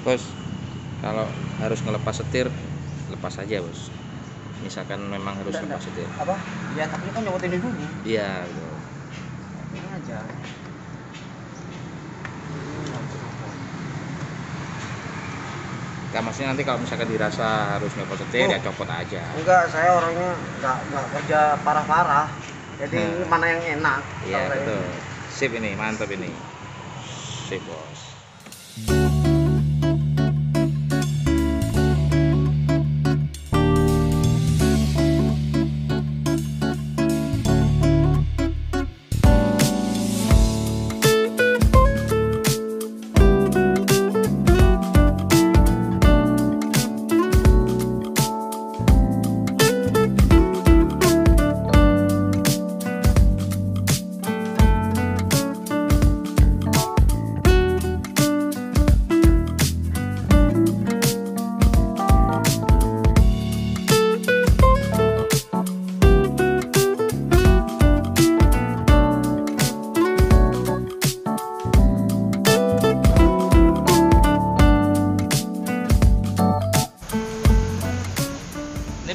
Bos, kalau harus ngelepas setir, lepas aja bos. Misalkan memang harus lepas setir. Apa? Ya tapi kan nyopotin dulu. Iya, betul. Ini aja. Gak, maksudnya nanti kalau misalkan dirasa harus nyopot setir ya copot aja. Enggak, saya orangnya enggak kerja parah-parah. Jadi ini mana yang enak. Iya betul. Ini. Sip ini, mantap ini. Sip bos.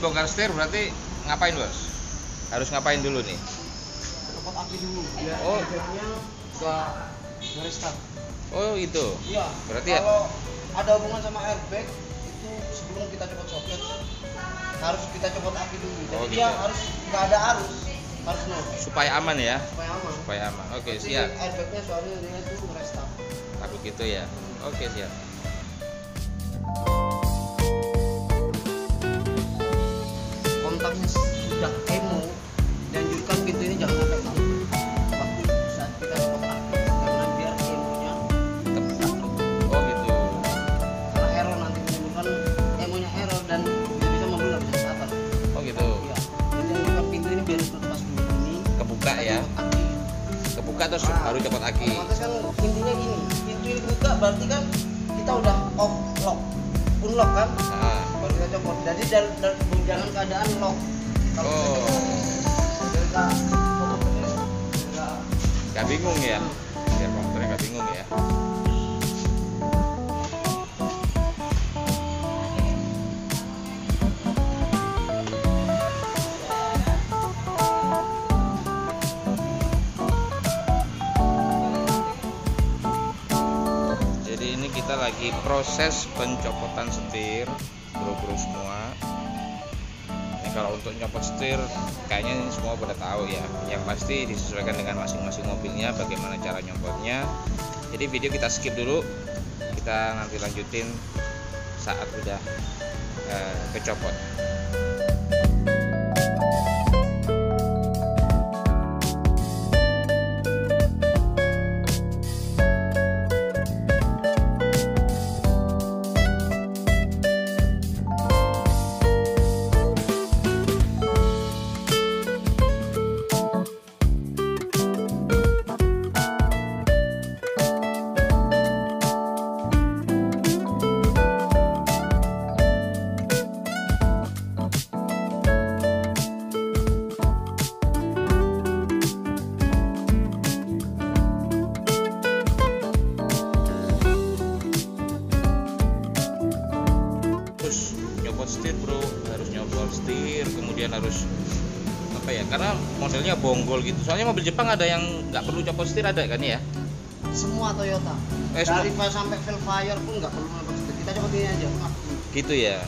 Bongkar setir berarti ngapain bos? Harus ngapain dulu nih? Copot aki dulu biar airbagnya enggak nge-restart. Oh itu. Iya. Berarti kalau ada hubungan sama airbag itu sebelum kita copot soket harus kita copot aki dulu. Jadi dia gitu. harus nggak ada arus, harus nol. Supaya aman ya? Supaya aman. Supaya aman. Oke, jadi siap. airbagnya soalnya dia itu nge-restart. Takut gitu ya? Oke, siap. Kontaknya sudah emo, dianjurkan pintu ini jangan sampai tahu waktu saat kita copot aki karena biar emonya tetap stabil. Oh gitu. Karena error nanti menimbulkan emonya error dan bisa mobil nggak bisa start. Oh gitu. Iya. Jadi dianjurkan pintu ini biar terlepas dulu ini. Kebuka ya? Copot aki. Kebuka terus baru copot aki. Otomatis kan intinya gini, pintu ini buka berarti kan kita udah off lock, unlock kan? Nah. Baru kita copot. Jadi dalam keadaan lock. Kalau Oh. kita copot ini enggak. Gak bingung ya? Biar komputernya gak bingung ya? Jadi ini kita lagi proses pencopotan setir, bro-bro semua. Ini kalau untuk nyopot setir kayaknya ini semua pada tahu ya. Yang pasti disesuaikan dengan masing-masing mobilnya bagaimana cara nyopotnya. Jadi video kita skip dulu. Kita nanti lanjutin saat udah kecopot. Setir bro, harus nyopot setir, kemudian harus apa ya, karena modelnya bonggol gitu. Soalnya mobil Jepang ada yang nggak perlu copot setir, ada kan ya? Semua Toyota dari sampai Velfire pun nggak perlu nyopot setir, kita copot ini aja gitu ya.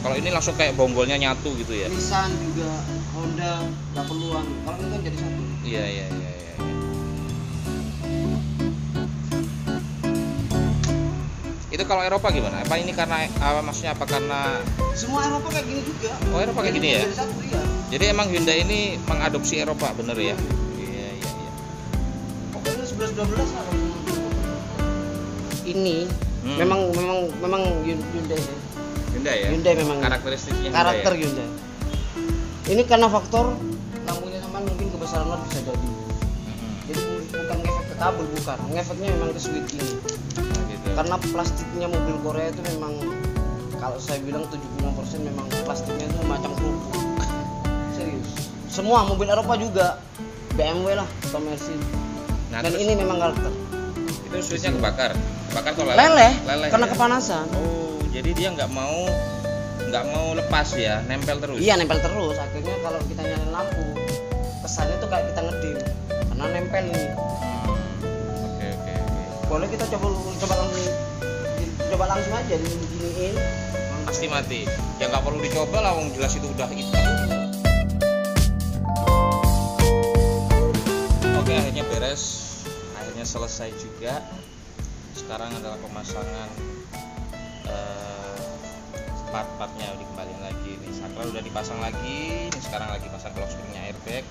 Kalau ini langsung kayak bonggolnya nyatu gitu ya. Nissan juga, Honda nggak perluan, kalau ini kan jadi satu. Iya. Itu kalau Eropa gimana? Apa ini karena maksudnya apa karena semua Eropa kayak gini juga? Oh Eropa kayak gini ya? Jadi satu, iya. Jadi emang Hyundai ini mengadopsi Eropa, bener ya? Iya. Pokoknya 11-12 lah. Ini memang Hyundai. Hyundai ya? Hyundai memang karakteristiknya karakter Hyundai. Hyundai. Ini karena faktor lampunya sama mungkin kebesaran lot bisa jadi. Jadi bukan ngefek ke kabel, bukan. Ngefeknya memang ke switch ini. Gitu. Karena plastiknya mobil Korea itu memang kalau saya bilang 75% memang plastiknya itu macam kerupuk. Serius. Semua mobil Eropa juga, BMW lah, atau Mercy. Nah, dan ini memang karakter. Itu switchnya kebakar. dibakar atau leleh karena ya? kepanasan. Oh, jadi dia nggak mau lepas ya, nempel terus. Iya, nempel terus. Akhirnya kalau kita nyalain lampu, kesannya tuh kayak kita ngedip karena nempel ini. Oke. Boleh kita coba langsung aja diginiin. Pasti mati. Ya nggak perlu dicoba lah, wong jelas itu udah hitam. Oke, akhirnya beres, akhirnya selesai juga. Sekarang adalah pemasangan part-partnya dikembaliin lagi. Ini saklar udah dipasang lagi. Ini sekarang lagi pasang lock springnya airbag.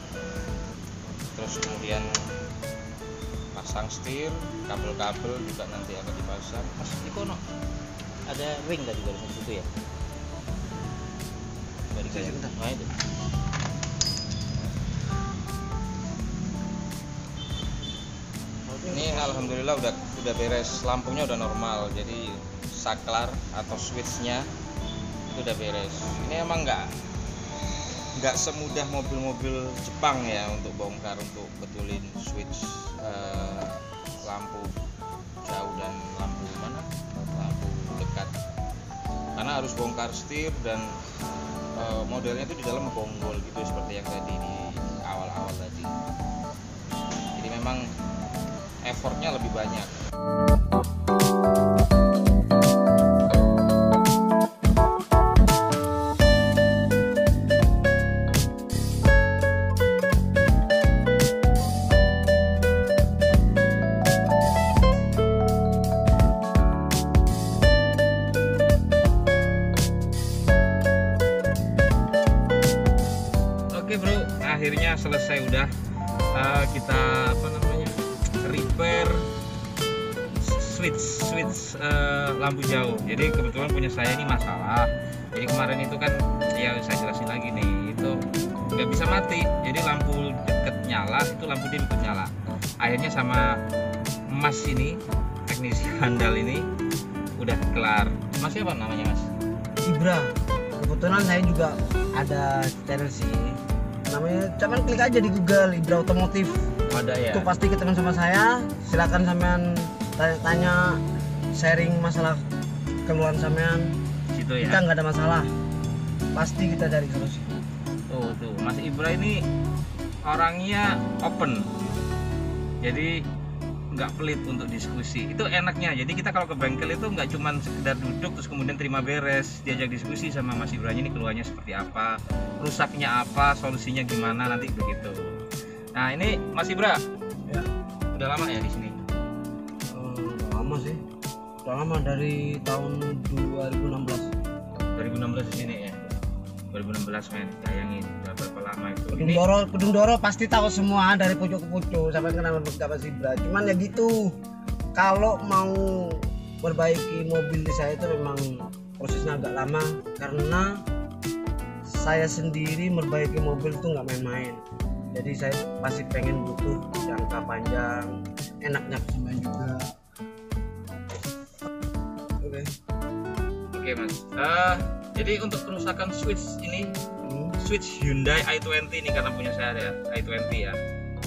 Terus kemudian pasang setir, kabel-kabel juga nanti akan dipasang. Mas Ikono, ada ring tadi baru satu ya? Dari kayak nah itu. Ini alhamdulillah udah beres, lampunya udah normal, jadi saklar atau switchnya itu udah beres. Ini emang nggak semudah mobil-mobil Jepang ya untuk bongkar, untuk betulin switch lampu jauh dan lampu dekat, karena harus bongkar setir dan modelnya itu di dalam bonggol gitu seperti yang tadi di awal-awal tadi. Jadi memang effortnya lebih banyak. Oke bro, akhirnya selesai udah kita repair switch lampu jauh. Jadi kebetulan punya saya ini masalah. Jadi kemarin itu kan ya saya jelasin lagi nih, itu nggak bisa mati. Jadi lampu deket nyala, itu lampu dia ikut nyala. Akhirnya sama Mas ini, teknisi handal ini udah kelar. Mas siapa namanya Mas? Ibra. Kebetulan saya juga ada channel sih. Namanya cuman klik aja di Google Ibra Otomotif. Ada ya. Itu pasti ketemu sama saya. Silakan sampean tanya sharing masalah keluhan sampean. Situ ya. Kita nggak ada masalah. Pasti kita cari solusi. Tuh Mas Ibra ini orangnya open. Jadi nggak pelit untuk diskusi. Itu enaknya. Jadi kita kalau ke bengkel itu nggak cuma sekedar duduk terus kemudian terima beres, diajak diskusi sama Mas Ibra ini keluhannya seperti apa, rusaknya apa, solusinya gimana, nanti begitu. Nah ini Mas Ibra, Ya. udah lama ya di sini? Lama sih. Udah lama dari tahun 2016. 2016 di sini ya. 2016 men, bayangin udah berapa lama itu. Kedung Doro pasti tahu semua dari pojok ke pojok sampai kenal Mas Ibra. Cuman ya gitu, kalau mau perbaiki mobil di saya itu memang prosesnya agak lama karena saya sendiri memperbaiki mobil itu nggak main-main. Jadi saya pasti pengen butuh jangka panjang, enaknya semuanya juga. Oke Mas. Jadi untuk kerusakan switch ini, switch Hyundai i20 ini karena punya saya ada i20 ya,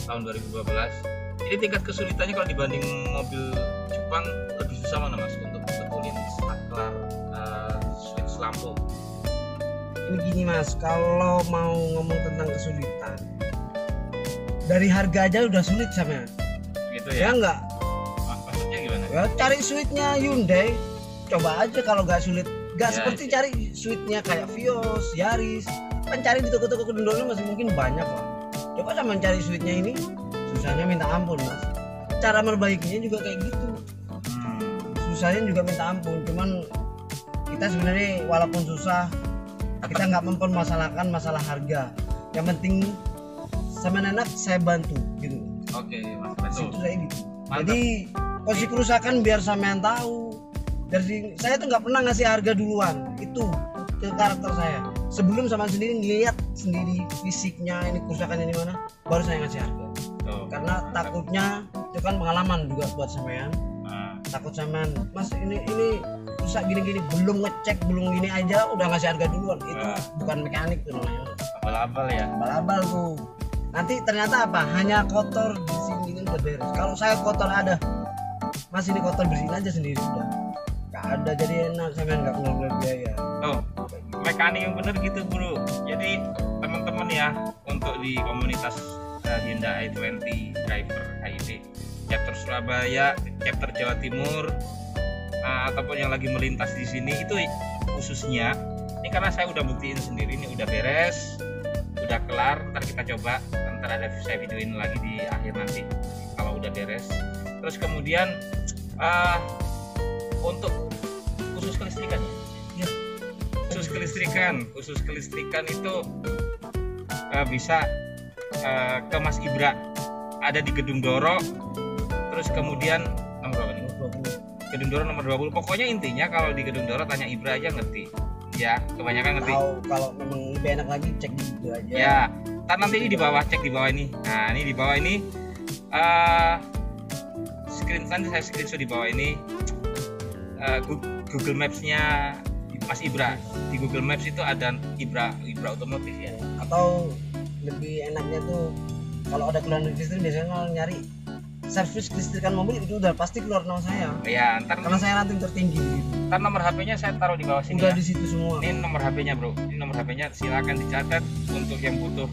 tahun 2012. Jadi tingkat kesulitannya kalau dibanding mobil Jepang lebih susah mana Mas untuk betulin saklar switch lampu? Ini gini Mas, kalau mau ngomong tentang kesulitan, dari harga aja udah sulit sama. Gitu Ya ya? enggak? Maksudnya gimana? Ya cari switchnya Hyundai, coba aja kalau nggak sulit. Nggak Ya, seperti ya. cari switchnya kayak Vios, Yaris. Kan cari di toko-toko Kedung Doro masih mungkin banyak Pak. Coba sama cari switchnya ini, susahnya minta ampun Mas. Cara merbaikinya juga kayak gitu. Susahnya juga minta ampun. Cuman kita sebenarnya walaupun susah, kita nggak mempermasalahkan masalah harga. Yang penting sama anak saya bantu gitu. Oke Mas, betul. Situ saya gitu. Mantap. Jadi posisi kerusakan biar sampean tahu. Dari saya tuh nggak pernah ngasih harga duluan. Itu ke karakter saya. Sebelum sama sendiri ngeliat sendiri fisiknya ini kerusakannya di mana, baru saya ngasih harga. Tuh. Karena takutnya itu kan pengalaman juga buat sampean. Takut sampean, Mas ini rusak gini-gini, belum ngecek, belum gini aja udah ngasih harga duluan. Itu bukan mekanik tuh namanya. Abal-abal ya. Abal-abal tuh. Nanti ternyata apa? Hanya kotor di sini ini udah beres. Kalau saya kotor ada Mas ini kotor, bersihin aja sendiri udah. Gak ada, jadi enak, sampean gak keluar biaya. Oh, mekanik yang bener gitu bro. Jadi teman-teman ya, untuk di komunitas Hyundai i20 driver HID chapter Surabaya, chapter Jawa Timur, ataupun yang lagi melintas di sini, itu khususnya ini karena saya udah buktiin sendiri, ini udah beres, udah kelar. Ntar kita coba, ntar ada saya videoin lagi di akhir nanti kalau udah beres. Terus kemudian untuk khusus kelistrikan ya, khusus kelistrikan itu bisa ke Mas Ibra, ada di Gedung Doro. Terus kemudian nomor berapa nih? Gedung Doro nomor 20. Pokoknya intinya kalau di Gedung Doro tanya Ibra aja ngerti. Ya, kebanyakan ngerti. Kalau memang lebih enak lagi cek di situ aja. Ya, nanti ini di bawah, cek di bawah ini. Nah, ini di bawah ini saya screenshot di bawah ini Google Maps-nya Mas Ibra. Di Google Maps itu ada Ibra Otomotif ya. Atau lebih enaknya tuh kalau ada keluar listrik biasanya nyari servis kelistrikan mobil, itu udah pasti keluar nama saya. Ya, ntar karena saya ranting tertinggi gitu. Ntar nomor HP-nya saya taruh di bawah sini. Udah ya. Di situ semua. Ini nomor HP-nya bro. Ini nomor HP-nya, silakan dicatat untuk yang butuh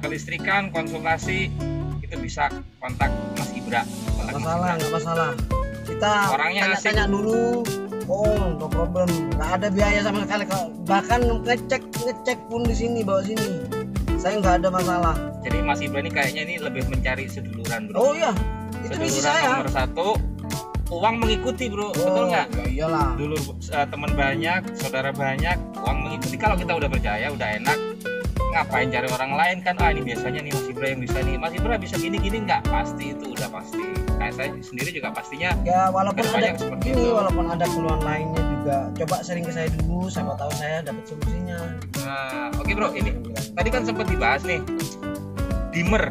kelistrikan, konsultasi, itu bisa kontak Mas Ibra. Nggak masalah. Kita orangnya tanya dulu. Oh, no problem. Nggak ada biaya sama sekali. Bahkan ngecek pun di sini, bawa sini. Saya nggak ada masalah. Jadi Mas Ibra ini kayaknya ini lebih mencari seduluran bro. Oh iya, itu misi saya. Nomor 1, uang mengikuti bro, betul nggak? Ya iyalah. Dulu teman banyak, saudara banyak, uang mengikuti. Kalau kita udah percaya, udah enak, ngapain cari orang lain kan? Ini biasanya nih Mas Ibra yang bisa nih. Mas Ibra bisa gini-gini nggak? Pasti itu udah pasti. Kayak saya sendiri juga pastinya. Ya walaupun ada keluhan lainnya juga, coba sharing ke saya dulu, siapa tahu saya dapat solusinya. Nah, oke bro, ini tadi kan sempat dibahas nih, dimmer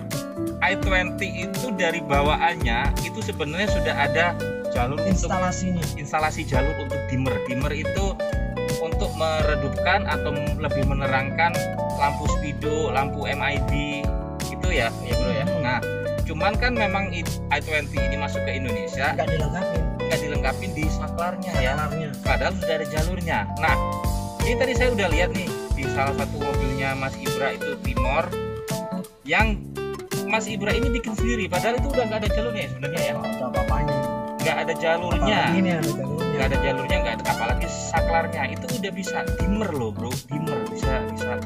i20 itu dari bawaannya itu sebenarnya sudah ada jalur instalasi jalur untuk dimmer. Dimmer itu untuk meredupkan atau lebih menerangkan lampu speedo, lampu MID itu ya bro ya. Nah, cuman kan memang i20 ini masuk ke Indonesia nggak dilengkapin di saklarnya ya. Padahal sudah ada jalurnya. Nah, ini tadi saya udah lihat nih di salah satu mobilnya Mas Ibra itu Timor, yang Mas Ibra ini bikin sendiri, padahal itu udah nggak ada jalurnya sebenarnya ya. Ada apa-apanya. Nggak ada jalurnya. Ini ada jalurnya. Nggak ada jalurnya, nggak ada, apalagi saklarnya itu udah bisa dimmer loh bro, dimmer bisa terang,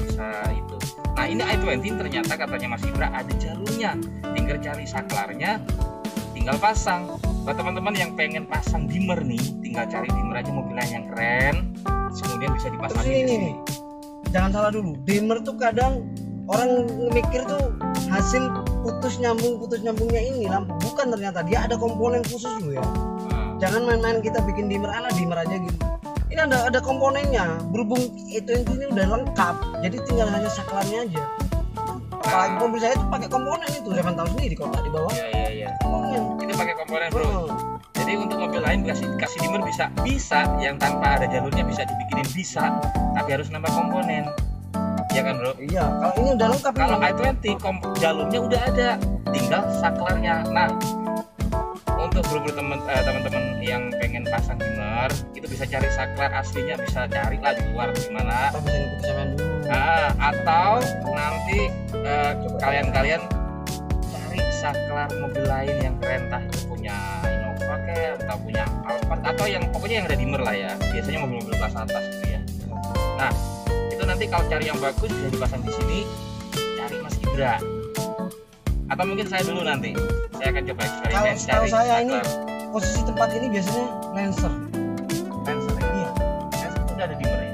bisa itu. Nah ini i20 ternyata katanya Mas Ibra ada jalurnya, tinggal cari saklarnya, tinggal pasang. Buat teman-teman yang pengen pasang dimmer nih, tinggal cari dimmer aja mobilnya yang keren, kemudian bisa dipasang di sini. Jangan salah dulu, dimmer tuh kadang orang mikir tuh hasil putus nyambungnya ini lampu, bukan, ternyata dia ada komponen khusus loh ya. Jangan main-main kita bikin dimmer aja gitu. Ini ada komponennya, berhubung i20 ini udah lengkap, jadi tinggal hanya saklarnya aja. Apalagi mobil saya tuh pakai komponen itu, saya tahu sendiri kalau di bawah. Iya. Ini pakai komponen bro. Jadi untuk mobil lain kasih dimmer bisa, yang tanpa ada jalurnya bisa dibikinin bisa, tapi harus nambah komponen. Ya kan bro? Iya, kalau ini udah lengkap. Kalau i20 jalurnya udah ada, tinggal saklarnya. Nah, untuk teman-teman yang pengen pasang dimmer, itu bisa cari saklar aslinya, bisa cari lah di luar gimana. Atau nanti kalian cari saklar mobil lain yang keren, entah itu punya Innova kayak, atau punya Alphard, atau yang pokoknya yang ada dimmer lah ya. Biasanya mobil-mobil kelas atas gitu ya. Nah, itu nanti kalau cari yang bagus bisa dipasang di sini, cari Mas Ibra. Atau mungkin saya dulu nanti, saya akan coba eksperimen cari kalau saya saklar. Ini posisi tempat ini biasanya Lancer. Iya. Lancer sudah ada dimmer ya.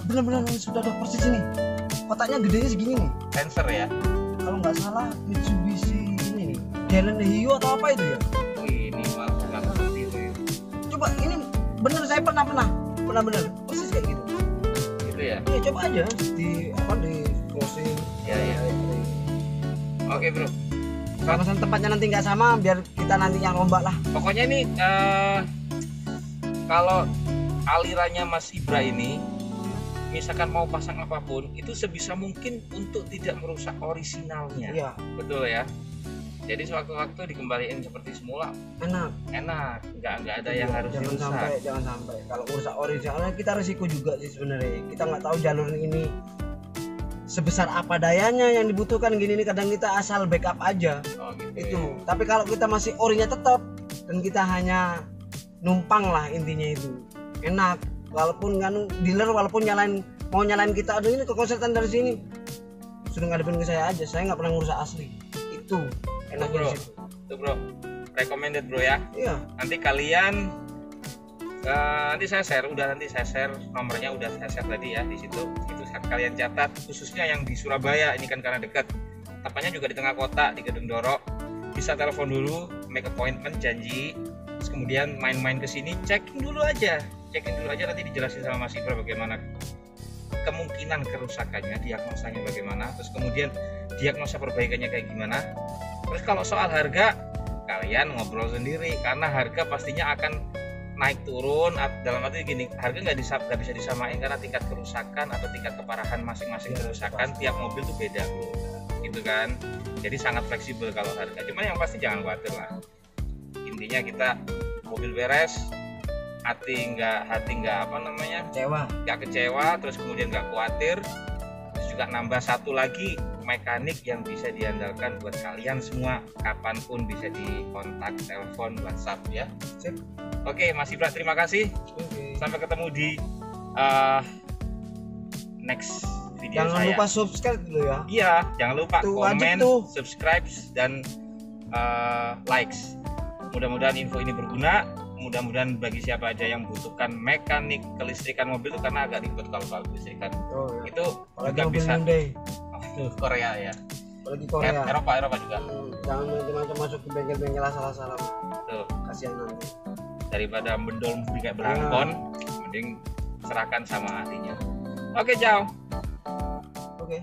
Benar-benar sudah ada persis ini. Kotaknya gedenya segini nih. Lancer ya. Kalau nggak salah Mitsubishi ini nih, Galen Hio atau apa itu ya? Ini malah nggak ngerti itu ya. Coba ini bener, saya pernah bener persis kayak gitu. Gitu ya. Iya, coba aja di closing. Iya. Oke bro. Kalau misalnya tempatnya nanti nggak sama, biar kita nanti yang lomba lah. Pokoknya ini kalau alirannya Mas Ibra ini, misalkan mau pasang apapun, itu sebisa mungkin untuk tidak merusak orisinalnya. Iya. Betul ya. Jadi sewaktu-waktu dikembaliin seperti semula enak. nggak ada yang harus dirusak. Jangan sampai kalau rusak originalnya kita risiko juga sih sebenarnya. Kita nggak tahu jalur ini sebesar apa dayanya yang dibutuhkan gini nih, kadang kita asal backup aja. Oh, gitu. Itu tapi kalau kita masih orinya tetap dan kita hanya numpang lah, intinya itu enak. Walaupun kan dealer walaupun mau nyalain kita, aduh ini kekonsetan dari sini, sudah ngadepin ke saya aja, saya nggak pernah ngurus asli. Itu enaknya bro. di situ. Tuh bro, recommended bro ya. Iya. Nanti kalian nanti saya share nomornya, udah saya share tadi ya di situ. Itu kalian catat, khususnya yang di Surabaya ini kan karena dekat. Tempatnya juga di tengah kota di Gedung Doro. Bisa telepon dulu, make appointment, janji. Terus kemudian main-main ke sini, checking dulu aja nanti dijelasin sama Mas Ibra bagaimana kemungkinan kerusakannya, diagnosanya bagaimana, terus kemudian diagnosa perbaikannya kayak gimana. Terus kalau soal harga, kalian ngobrol sendiri karena harga pastinya akan naik turun. Dalam arti gini, harga nggak bisa disamain karena tingkat kerusakan atau tingkat keparahan masing-masing kerusakan tiap mobil tuh beda bro, gitu kan. Jadi sangat fleksibel kalau harga. Cuman yang pasti jangan khawatir lah. Intinya kita mobil beres, hati nggak kecewa, terus kemudian nggak khawatir. Terus juga nambah satu lagi mekanik yang bisa diandalkan buat kalian semua, kapanpun bisa dikontak, telepon, WhatsApp ya. Sip. Oke Mas Ibra, terima kasih. Sampai ketemu di next video. Jangan lupa subscribe dulu ya. Iya, jangan lupa tuh, komen, subscribe, dan likes. Mudah-mudahan info ini berguna. Mudah-mudahan bagi siapa aja yang butuhkan mekanik kelistrikan mobil itu, karena agak ribet kalau kelistrikan. Oh, ya. Itu apalagi juga bisa. Korea ya. Apalagi Korea. Eropa juga. Jangan macam-macam masuk ke bengkel-bengkel asal-asalan. Tuh. Kasihan nanti. Daripada mendol kayak belangkon, mending serahkan sama ahlinya. Oke, ciao. Oke.